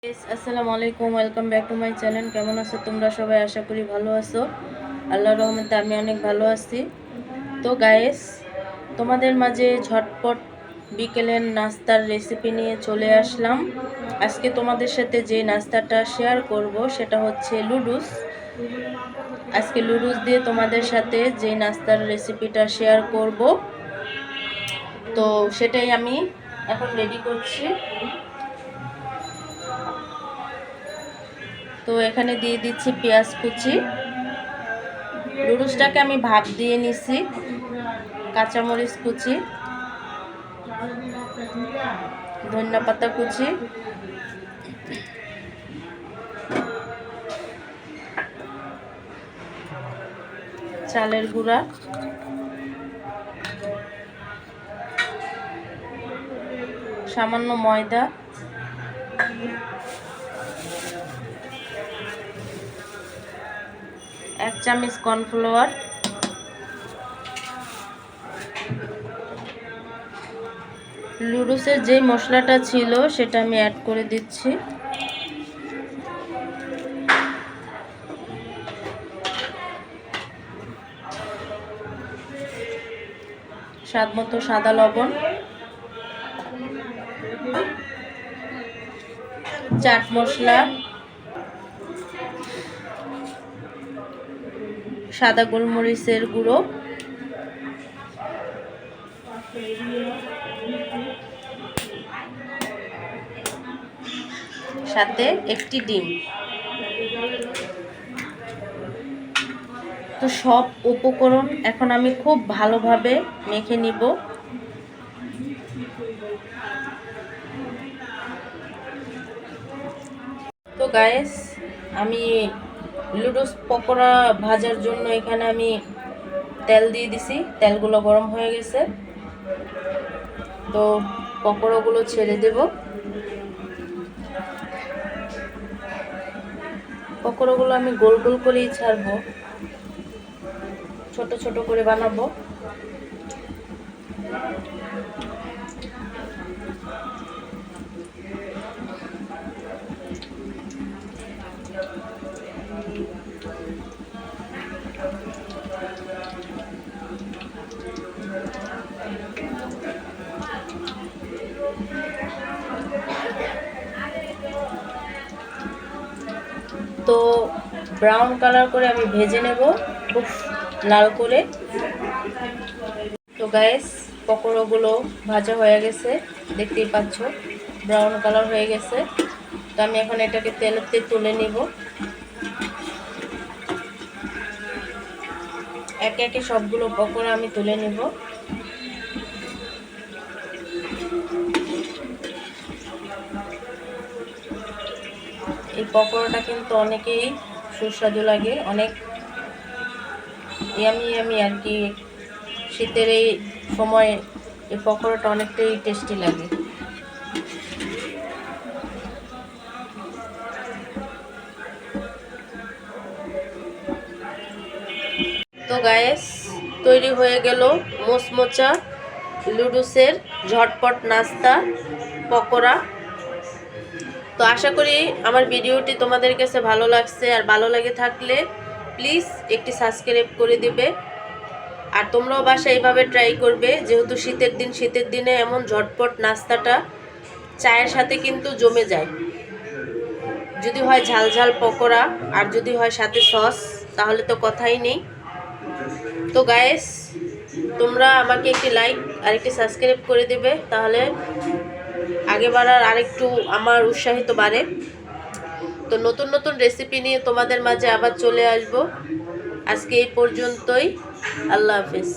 আসসালামু আলাইকুম, welcome back to my channel. কেমন আছো তোমরা সবাই? আশা করি ভালো আছো। আল্লাহর রহমতে আমি অনেক ভালো আছি। তো গাইস, তোমাদের মাঝে ঝটপট বিকেলের নাস্তার রেসিপি নিয়ে চলে আসলাম। আজকে তোমাদের সাথে যে নাস্তাটা শেয়ার করব সেটা হচ্ছে লুডুস। আজকে লুডুস দিয়ে তোমাদের সাথে যে নাস্তার রেসিপিটা শেয়ার করব, তো সেটাই আমি এখন রেডি করছি। তো এখানে দিয়ে দিচ্ছি পেঁয়াজ কুচি। লুডুসটাকে আমি ভাপ দিয়ে নিছি। কাঁচামরিচ কুচি, ধনিয়া পাতা কুচি, চালের গুঁড়া, সামান্য ময়দা, এক চামচ কর্নফ্লাওয়ার, লুডুসের যে মশলাটা ছিল সেটা আমি অ্যাড করে দিচ্ছি। স্বাদমতো সাদা লবণ, চাট মশলা, সাদা গোলমরিচের গুঁড়ো, সাথে একটি ডিম। তো সব উপকরণ এখন আমি খুব ভালোভাবে মেখে নিব। তো গাইস, আমি লুডুস পকোড়া ভাজার জন্য এখানে আমি তেল দিয়ে দিছি। তেলগুলো গরম হয়ে গেছে, তো পকোড়াগুলো ছেড়ে দেব। পকোড়াগুলো আমি গোল গোল করেই ছাড়বো, ছোট ছোট করে বানাবো। তো ব্রাউন কালার করে আমি ভেজে নেব, খুব লাল করে। তো গাইস, পকোড়াগুলো ভাজা হয়ে গেছে, দেখতেই পাচ্ছ ব্রাউন কালার হয়ে গেছে। তো আমি এখন এটাকে তেলেতে তুলে নিব। একে একে সবগুলো পকোড়া আমি তুলে নিব। এই পকোড়াটা কিন্তু অনেকেই সুস্বাদু লাগে, অনেক ইয়ামি ইয়ামি আর কি। শীতের এই সময় এই পকোড়াটা অনেকটাই টেস্টি লাগে। তো গাইস, তৈরি হয়ে গেল মোচমোচা লুডুসের ঝটপট নাস্তা পকোড়া। তো আশা করি আমার ভিডিওটি তোমাদের কাছে ভালো লাগছে, আর ভালো লাগে থাকলে প্লিজ একটি সাবস্ক্রাইব করে দিবে। আর তোমরাও বাসায় এইভাবে ট্রাই করবে, যেহেতু শীতের দিনে এমন ঝটপট নাস্তাটা চায়ের সাথে কিন্তু জমে যায়। যদি হয় ঝাল ঝাল পকোড়া আর যদি হয় সাথে সস, তাহলে তো কথাই নেই। তো গাইস, তোমরা আমাকে একটি লাইক আর একটি সাবস্ক্রাইব করে দেবে, তাহলে আগে বাড়ার আরেকটু আমার উৎসাহিত বাড়ে। তো নতুন নতুন রেসিপি নিয়ে তোমাদের মাঝে আবার চলে আসব। আজকে এই পর্যন্তই। আল্লাহ হাফেজ।